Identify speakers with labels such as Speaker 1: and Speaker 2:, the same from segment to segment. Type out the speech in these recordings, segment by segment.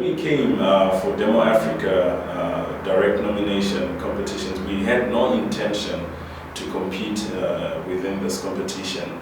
Speaker 1: we came for Demo Africa direct nomination competitions, we had no intention to compete within this competition.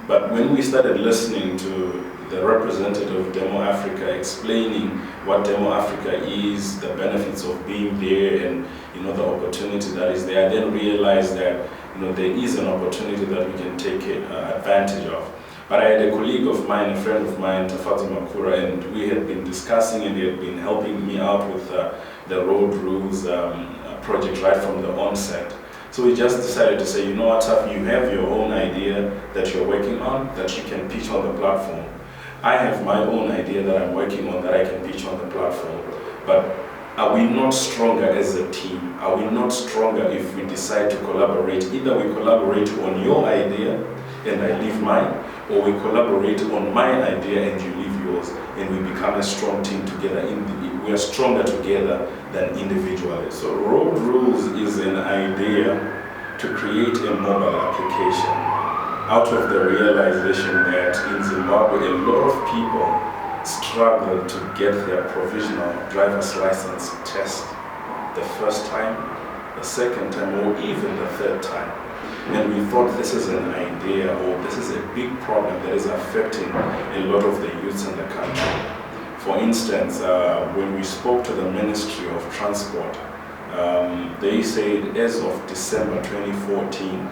Speaker 1: But when we started listening to the representative of Demo Africa explaining what Demo Africa is, the benefits of being there, and the opportunity that is there, I then realized that there is an opportunity that we can take advantage of. But I had a colleague of mine, a friend of mine, Tawanda Chikosi, and we had been discussing, and he had been helping me out with the road rules project right from the onset. So we just decided to say, you know what, Taf, you have your own idea that you're working on that you can pitch on the platform. I have my own idea that I'm working on that I can pitch on the platform. But are we not stronger as a team? Are we not stronger if we decide to collaborate? Either we collaborate on your idea and I leave mine, or we collaborate on my idea and you leave yours, and we become a strong team together. We are stronger together than individually. So Road Rules is an idea to create a mobile application out of the realization that in Zimbabwe a lot of people struggle to get their provisional driver's license test the first time, the second time, or even the third time. And we thought this is an idea, or this is a big problem that is affecting a lot of the youths in the country. For instance, when we spoke to the Ministry of Transport, they said as of December 2014,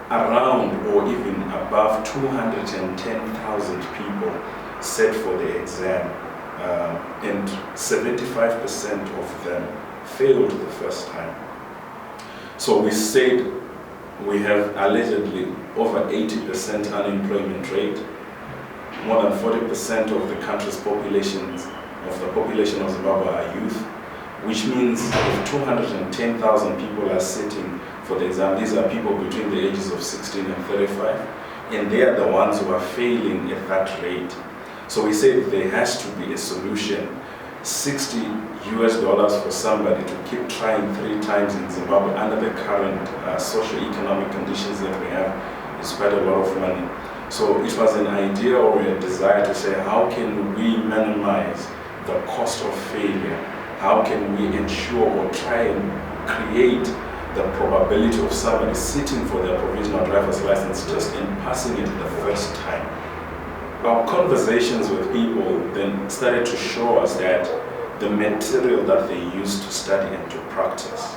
Speaker 1: around or even above 210,000 people sat for the exam, and 75% of them failed the first time. So we said we have allegedly over 80% unemployment rate. More than 40% of the country's population of Zimbabwe are youth, which means if 210,000 people are sitting for the exam, these are people between the ages of 16 and 35, and they are the ones who are failing at that rate. So we said there has to be a solution. $60 for somebody to keep trying 3 times in Zimbabwe under the current socio-economic conditions that we have is quite a lot of money. So it was an idea or a desire to say, how can we minimize the cost of failure? How can we ensure or try and create the probability of somebody sitting for their provisional driver's license test and passing it the first time? Our conversations with people then started to show us that the material that they use to study and to practice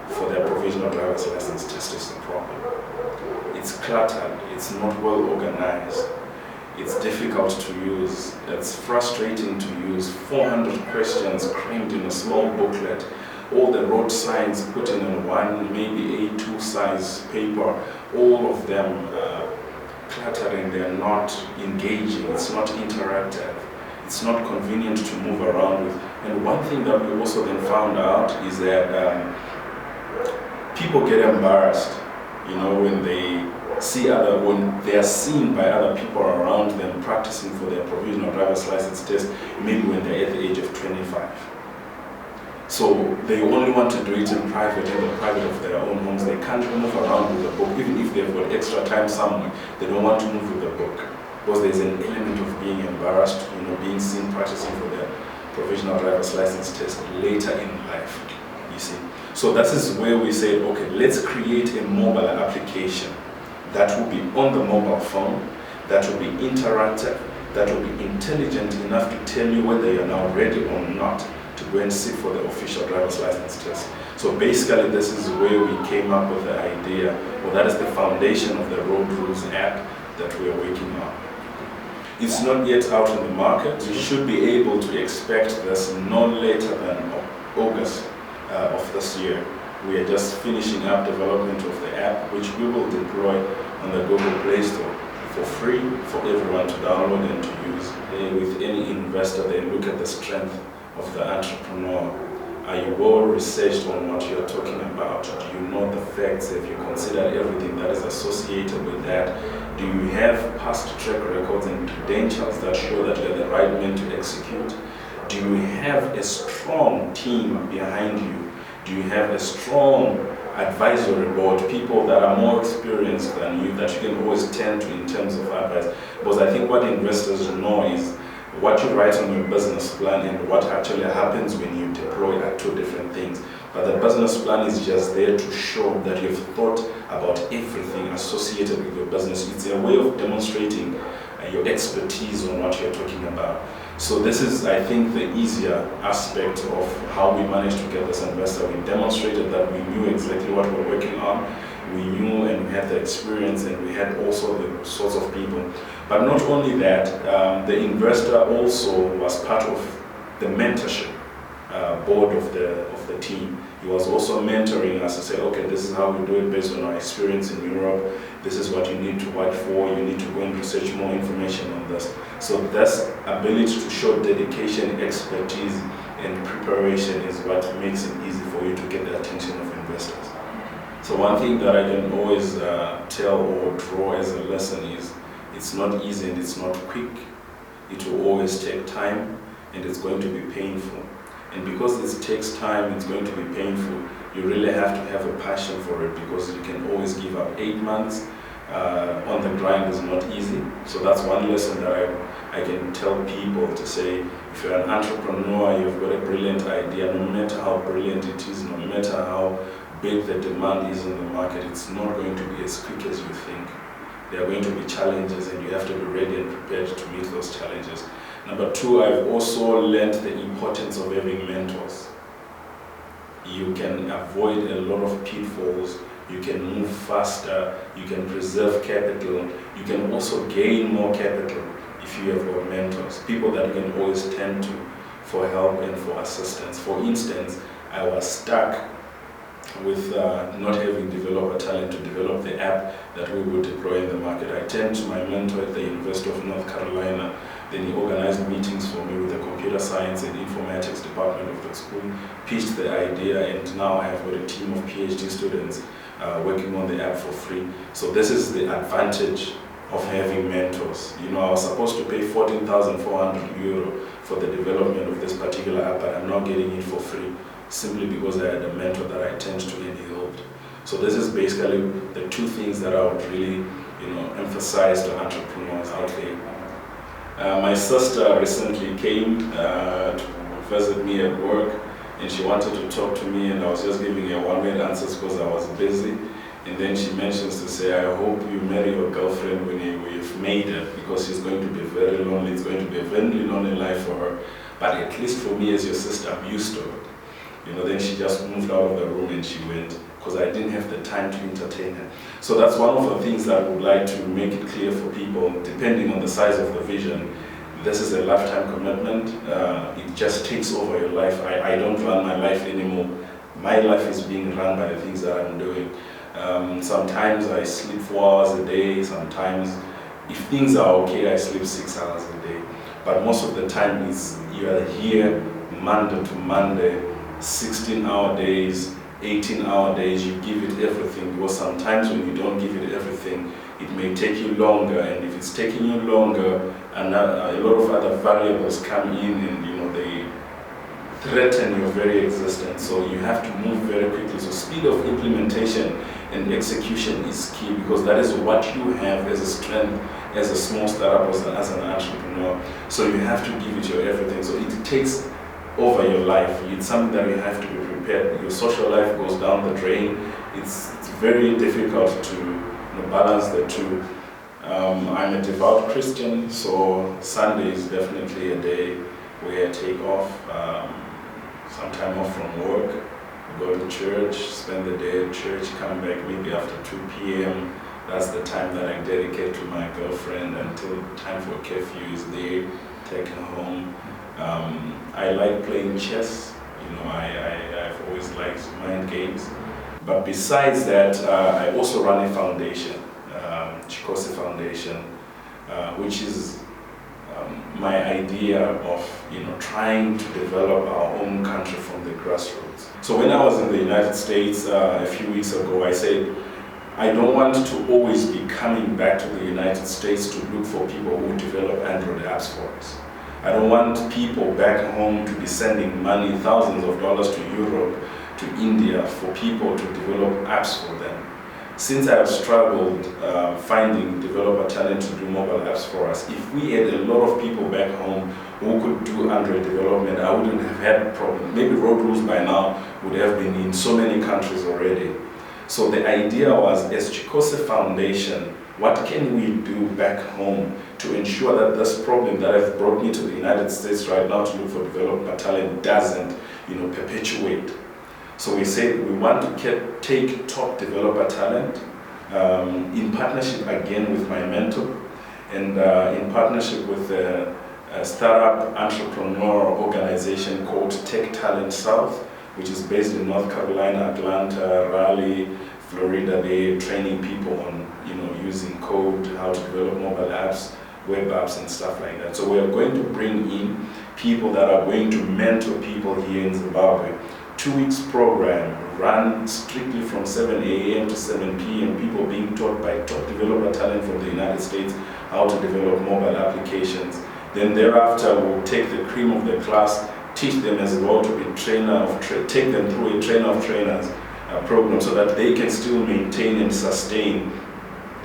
Speaker 1: for their provisional driver's license test is the problem. It's cluttered, it's not well organized, it's difficult to use, it's frustrating to use, 400 questions crammed in a small booklet, all the road signs put in one, maybe A2 size paper, all of them cluttering, they're not engaging, it's not interactive, it's not convenient to move around with. And one thing that we also then found out is that people get embarrassed, when they when they are seen by other people around them practicing for their provisional driver's license test, maybe when they're at the age of 25. So they only want to do it in private, in the private of their own homes. They can't move around with the book, even if they've got extra time somewhere. They don't want to move with the book because there's an element of being embarrassed, being seen practicing for their provisional driver's license test later in life, you see. So that is where we said, okay, let's create a mobile application that will be on the mobile phone, that will be interactive, that will be intelligent enough to tell you whether you're now ready or not to go and sit for the official driver's license test. So basically this is where we came up with the idea, or that is the foundation of the Road Rules app that we are working on. It's not yet out in the market. You should be able to expect this no later than August of this year. We are just finishing up development of the app, which we will deploy on the Google Play Store for free for everyone to download and to use. With any investor, they look at the strength of the entrepreneur. Are you well researched on what you're talking about? Do you know the facts? Have you considered everything that is associated with that? Do you have past track records and credentials that show that you're the right man to execute? Do you have a strong team behind you? Do you have a strong advisory board, people that are more experienced than you, that you can always turn to in terms of advice? Because I think what investors know is what you write on your business plan and what actually happens when you deploy are two different things. But the business plan is just there to show that you've thought about everything associated with your business. It's a way of demonstrating your expertise on what you're talking about. So this is, I think, the easier aspect of how we managed to get this investor. We demonstrated that we knew exactly what we're working on. We knew and we had the experience, and we had also the sorts of people. But not only that, the investor also was part of the mentorship board of the team. He was also mentoring us to say, okay, this is how we do it based on our experience in Europe. This is what you need to watch for. You need to go and research more information on this. So this ability to show dedication, expertise, and preparation is what makes it easy for you to get the attention of investors. So one thing that I can always tell or draw as a lesson is it's not easy and it's not quick. It will always take time and it's going to be painful. And because it takes time, it's going to be painful, you really have to have a passion for it, because you can always give up. 8 months on the grind is not easy. So that's one lesson that I can tell people to say, if you're an entrepreneur, you've got a brilliant idea, no matter how brilliant it is, no matter how big the demand is in the market, it's not going to be as quick as you think. There are going to be challenges and you have to be ready and prepared to meet those challenges. Number two, I've also learned the importance of having mentors. You can avoid a lot of pitfalls, you can move faster, you can preserve capital, you can also gain more capital if you have got mentors, people that you can always turn to for help and for assistance. For instance, I was stuck with not having developer talent to develop the app that we would deploy in the market. I turned to my mentor at the University of North Carolina. Then he organized meetings for me with the computer science and informatics department of the school, pitched the idea, and now I have got a team of PhD students working on the app for free. So this is the advantage of having mentors. You know, I was supposed to pay 14,400 euro for the development of this particular app, but I'm now getting it for free, simply because I had a mentor that I turned to and he helped. So this is basically the two things that I would really, emphasize to entrepreneurs out there. My sister recently came to visit me at work, and she wanted to talk to me, and I was just giving her one-word answers because I was busy. And then she mentions to say, I hope you marry your girlfriend when you've made it, because she's going to be very lonely. It's going to be a very lonely life for her. But at least for me as your sister, I'm used to it. Then she just moved out of the room and she went, because I didn't have the time to entertain her. So that's one of the things that I would like to make it clear for people, depending on the size of the vision. This is a lifetime commitment. It just takes over your life. I don't run my life anymore. My life is being run by the things that I'm doing. Sometimes I sleep 4 hours a day. Sometimes, if things are okay, I sleep 6 hours a day. But most of the time you are here Monday to Monday, 16-hour days, 18-hour days, you give it everything, because sometimes when you don't give it everything, it may take you longer, and if it's taking you longer, and a lot of other variables come in, and they threaten your very existence. So you have to move very quickly. So speed of implementation and execution is key, because that is what you have as a strength as a small startup, as an entrepreneur. So you have to give it your everything. So it takes over your life. It's something that you have to be prepared. Your social life goes down the drain. It's very difficult to balance the two. I'm a devout Christian, so Sunday is definitely a day where I take off, some time off from work, go to church, spend the day at church, come back maybe after 2 p.m. That's the time that I dedicate to my girlfriend until time for curfew is there, take her home. I like playing chess. I've always liked mind games. But besides that, I also run a foundation, Chikosi Foundation, which is my idea of trying to develop our own country from the grassroots. So when I was in the United States a few weeks ago, I said, I don't want to always be coming back to the United States to look for people who develop Android apps for us. I don't want people back home to be sending money, thousands of dollars to Europe, to India, for people to develop apps for them. since I have struggled finding developer talent to do mobile apps for us, if we had a lot of people back home who could do Android development, I wouldn't have had problems. Maybe road rules by now would have been in so many countries already. So the idea was, as Chikosi Foundation, what can we do back home to ensure that this problem that have brought me to the United States right now to look for developer talent doesn't, perpetuate. So we said we want to take top developer talent in partnership again with my mentor, and in partnership with a startup entrepreneurial organization called Tech Talent South, which is based in North Carolina, Atlanta, Raleigh, Florida. They're training people on using code, how to develop mobile apps, web apps and stuff like that. So we're going to bring in people that are going to mentor people here in Zimbabwe. 2 weeks program run strictly from 7 a.m. to 7 p.m. People being taught by top developer talent from the United States how to develop mobile applications. Then thereafter we'll take the cream of the class, teach them as well to be take them through a trainer of trainers program so that they can still maintain and sustain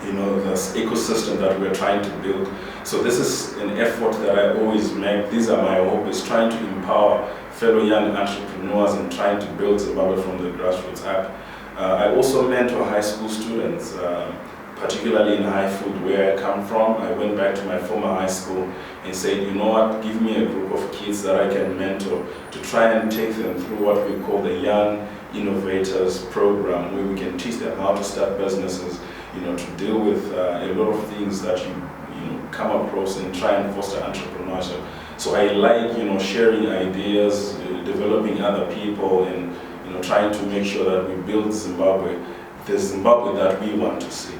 Speaker 1: this ecosystem that we're trying to build. So this is an effort that I always make. These are my hobbies, trying to empower fellow young entrepreneurs and trying to build Zimbabwe from the grassroots up. I also mentor high school students, particularly in high food where I come from. I went back to my former high school and said, you know what, give me a group of kids that I can mentor to try and take them through what we call the Young Innovators Program, where we can teach them how to start businesses, to deal with a lot of things that you come across and try and foster entrepreneurship. So I like, sharing ideas, developing other people, and trying to make sure that we build Zimbabwe, the Zimbabwe that we want to see.